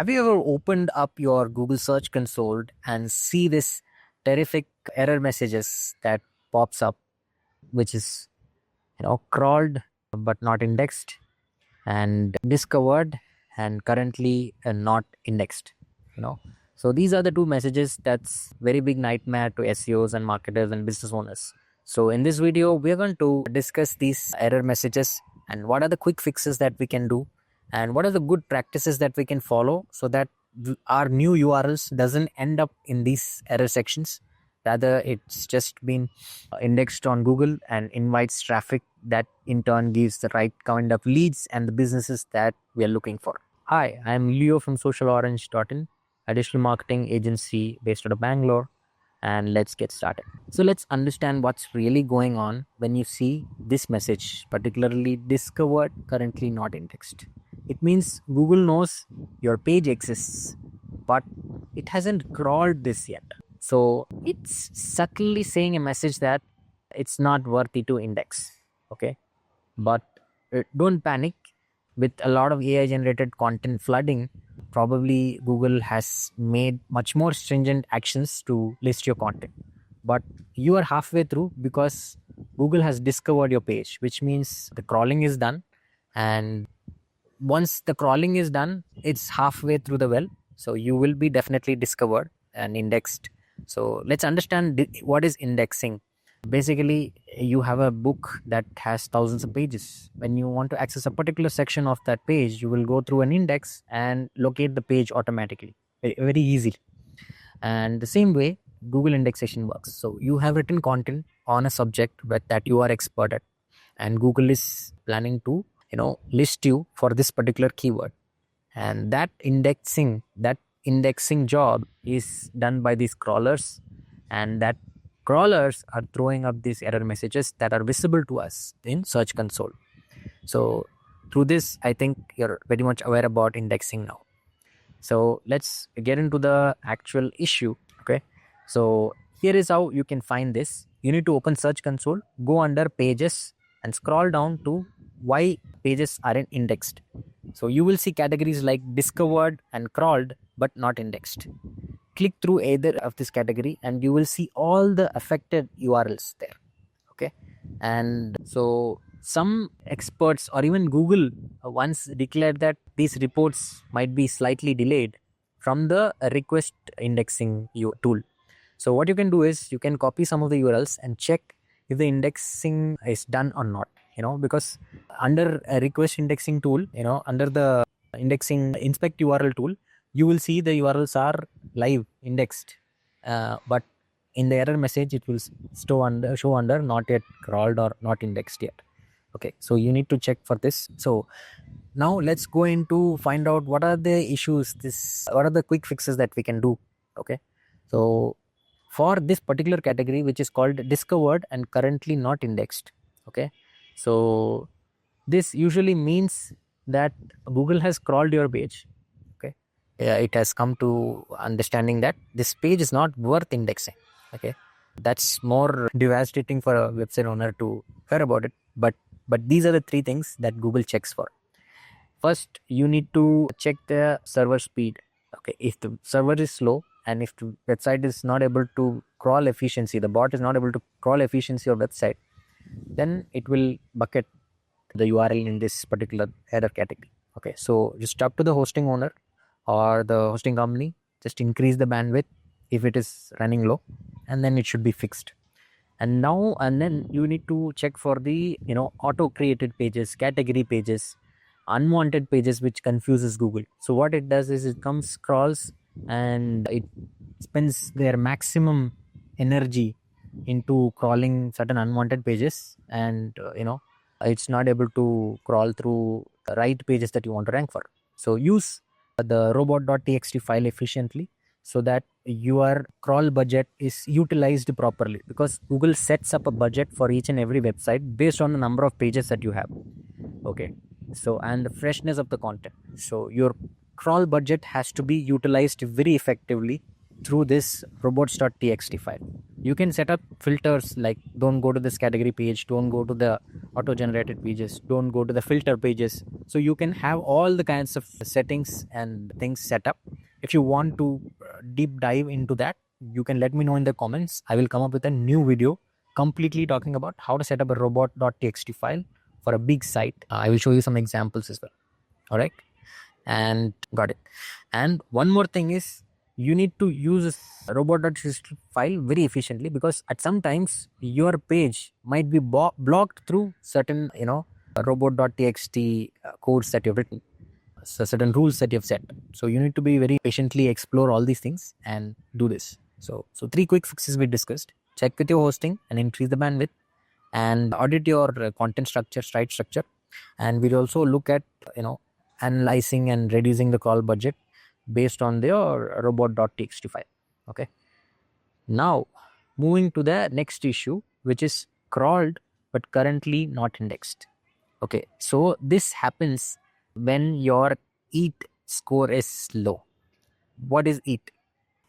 Have you ever opened up your Google Search Console and see this terrific error messages that pops up, which is crawled but not indexed, and discovered and currently not indexed? You know, so these are the two messages that's very big nightmare to SEOs and marketers and business owners. So in this video, we're going to discuss these error messages and what are the quick fixes that we can do and what are the good practices that we can follow so that our new URLs doesn't end up in these error sections. Rather, it's just been indexed on Google and invites traffic that in turn gives the right kind of leads and the businesses that we are looking for. Hi, I'm Leo from socialorange.in, a digital marketing agency based out of Bangalore, and let's get started. So let's understand what's really going on when you see this message, particularly discovered, currently not indexed. It means Google knows your page exists, but it hasn't crawled this yet. So it's subtly saying a message that it's not worthy to index. Okay, but don't panic. With a lot of AI generated content flooding, probably Google has made much more stringent actions to list your content. But you are halfway through because Google has discovered your page, which means the crawling is done. And once the crawling is done, it's halfway through the well. So you will be definitely discovered and indexed. So let's understand what is indexing. Basically, you have a book that has thousands of pages. When you want to access a particular section of that page, you will go through an index and locate the page automatically, very easily. And the same way Google indexation works. So you have written content on a subject that you are expert at, and Google is planning to list you for this particular keyword, and that indexing job is done by these crawlers, and that crawlers are throwing up these error messages that are visible to us in Search Console. So through this, I think you're very much aware about indexing now. So let's get into the actual issue. Okay, so here is how you can find this. You need to open Search Console, go under pages and scroll down to why pages aren't indexed. So you will see categories like discovered and crawled but not indexed. Click through either of this category and you will see all the affected URLs there. Okay, and so some experts or even Google once declared that these reports might be slightly delayed from the request indexing tool. So what you can do is you can copy some of the URLs and check if the indexing is done or not. Because under a request indexing tool, under the indexing inspect URL tool, you will see the URLs are live indexed, but in the error message it will show under not yet crawled or not indexed yet. Okay, so you need to check for this. So now let's go into find out what are the issues, what are the quick fixes that we can do. Okay, so for this particular category, which is called discovered and currently not indexed, okay, so this usually means that Google has crawled your page. Okay, it has come to understanding that this page is not worth indexing. Okay, that's more devastating for a website owner to hear about it. But these are the three things that Google checks for. First, you need to check the server speed. Okay, if the server is slow and if the website is not able to crawl efficiency, the bot is not able to crawl efficiency of website, then it will bucket the URL in this particular error category. Okay, so just talk to the hosting owner or the hosting company, just increase the bandwidth if it is running low, and then it should be fixed. And then you need to check for the auto created pages, category pages, unwanted pages, which confuses Google. So what it does is it crawls and it spends their maximum energy into crawling certain unwanted pages, and it's not able to crawl through the right pages that you want to rank for. So use the Robot.txt file efficiently so that your crawl budget is utilized properly, because Google sets up a budget for each and every website based on the number of pages that you have. Okay, so and the freshness of the content. So your crawl budget has to be utilized very effectively through this Robots.txt file. You can set up filters like don't go to this category page, don't go to the auto generated pages, don't go to the filter pages. So you can have all the kinds of settings and things set up. If you want to deep dive into that, you can let me know in the comments. I will come up with a new video completely talking about how to set up a robot.txt file for a big site. I will show you some examples as well. All right. And got it. And one more thing is, you need to use a robot.txt file very efficiently, because at some times your page might be blocked through certain robot.txt codes that you've written, so certain rules that you've set. So you need to be very patiently explore all these things and do this. So 3 quick fixes we discussed: check with your hosting and increase the bandwidth, and audit your content structure, site structure. And we'll also look at analyzing and reducing the call budget based on your robot.txt file. Okay, now moving to the next issue, which is crawled but currently not indexed. Okay, so this happens when your EAT score is low. What is EAT?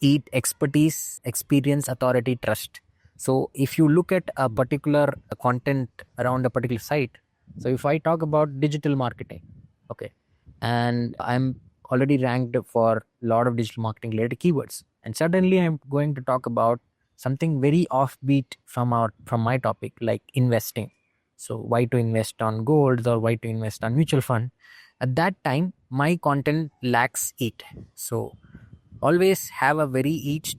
EAT: expertise, experience, authority, trust. So if you look at a particular content around a particular site, so if I talk about digital marketing, okay, and I'm already ranked for a lot of digital marketing related keywords, and suddenly I'm going to talk about something very offbeat from my topic, like investing. So why to invest on gold, or why to invest on mutual fund? At that time, my content lacks EAT. So always have a very each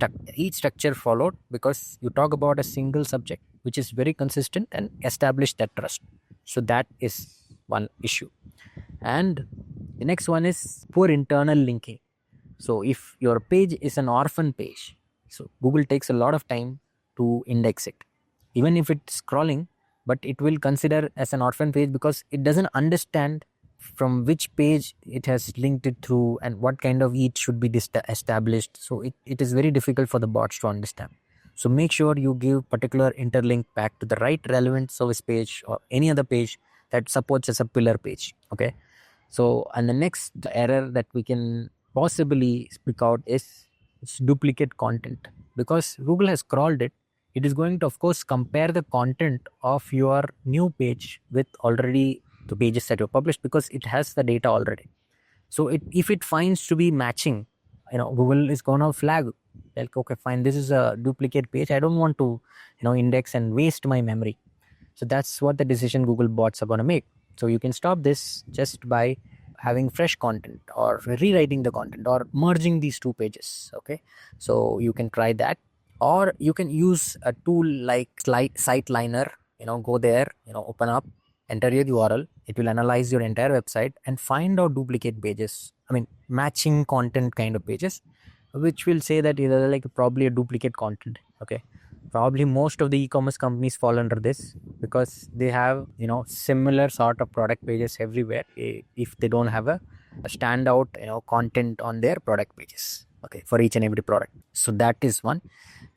structure followed, because you talk about a single subject which is very consistent and establish that trust. So that is one issue. And the next one is poor internal linking. So if your page is an orphan page, so Google takes a lot of time to index it, even if it's crawling, but it will consider as an orphan page because it doesn't understand from which page it has linked it through and what kind of EAT should be established. So it is very difficult for the bots to understand. So make sure you give particular interlink back to the right relevant service page or any other page that supports as a pillar page. Okay. So, and the next error that we can possibly speak out is it's duplicate content. Because Google has crawled it, it is going to, of course, compare the content of your new page with already the pages that you published, because it has the data already. So if it finds to be matching, Google is going to flag like, okay, fine, this is a duplicate page. I don't want to, index and waste my memory. So that's what the decision Google bots are going to make. So you can stop this just by having fresh content or rewriting the content or merging these two pages. Okay, so you can try that, or you can use a tool like SiteLiner. Go there, open up, enter your URL. It will analyze your entire website and find out duplicate pages. I mean, matching content kind of pages, which will say that either like probably a duplicate content. Okay, probably most of the e-commerce companies fall under this, because they have similar sort of product pages everywhere, if they don't have a standout content on their product pages, okay, for each and every product. So that is one.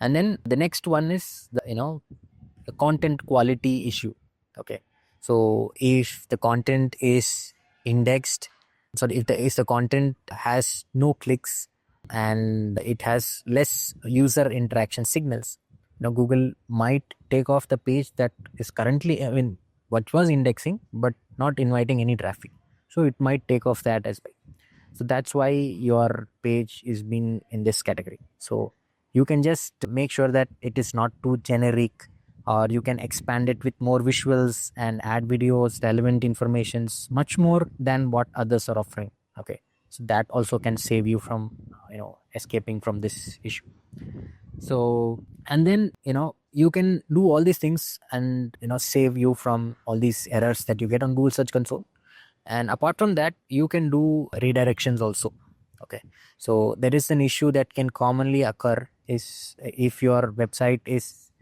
And then the next one is the content quality issue. Okay, so if the content is indexed, so if the content has no clicks and it has less user interaction signals, Google might take off the page that is currently, what was indexing but not inviting any traffic. So it might take off that as well. So that's why your page is being in this category. So you can just make sure that it is not too generic, or you can expand it with more visuals and add videos, relevant informations, much more than what others are offering. Okay, so that also can save you from escaping from this issue. So, and then you can do all these things and save you from all these errors that you get on Google Search Console. And apart from that, you can do redirections also. Okay, so there is an issue that can commonly occur is if your website is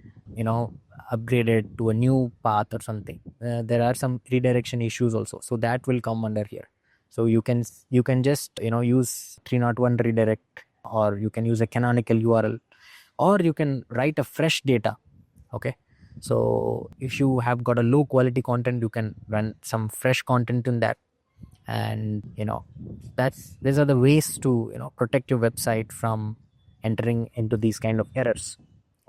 upgraded to a new path or something. There are some redirection issues also, so that will come under here. So you can just use 301 redirect, or you can use a canonical URL, or you can write a fresh data. Okay, so if you have got a low quality content, you can run some fresh content in that. And these are the ways to protect your website from entering into these kind of errors.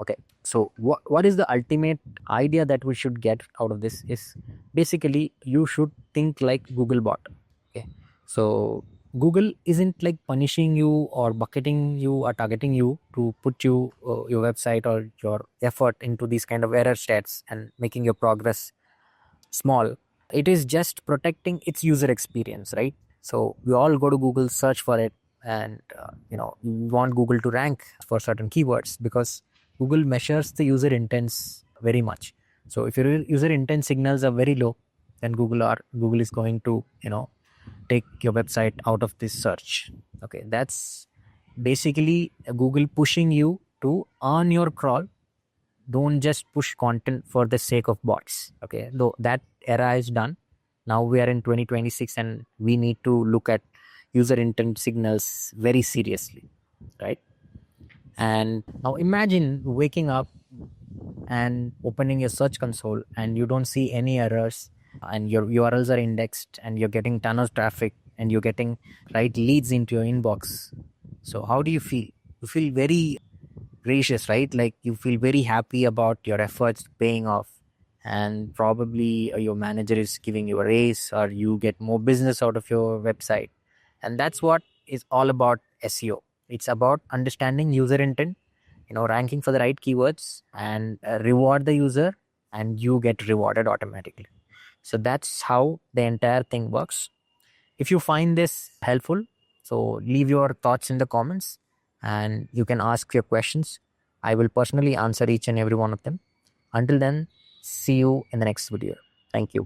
Okay, so what is the ultimate idea that we should get out of this is basically you should think like Googlebot. Okay, so Google isn't like punishing you or bucketing you or targeting you to put your website or your effort into these kind of error stats and making your progress small. It is just protecting its user experience, right? So we all go to Google, search for it, and we want Google to rank for certain keywords because Google measures the user intents very much. So if your user intent signals are very low, then Google is going to take your website out of this search. Okay, that's basically Google pushing you to earn your crawl. Don't just push content for the sake of bots. Okay, though that era is done. Now we are in 2026 and we need to look at user intent signals very seriously, right? And now imagine waking up and opening your search console and you don't see any errors and your URLs are indexed and you're getting ton of traffic and you're getting right leads into your inbox. So how do you feel? You feel very gracious, right? Like you feel very happy about your efforts paying off, and probably your manager is giving you a raise or you get more business out of your website. And that's what is all about SEO. It's about understanding user intent, ranking for the right keywords and reward the user, and you get rewarded automatically. So that's how the entire thing works. If you find this helpful, so leave your thoughts in the comments and you can ask your questions. I will personally answer each and every one of them. Until then, see you in the next video. Thank you.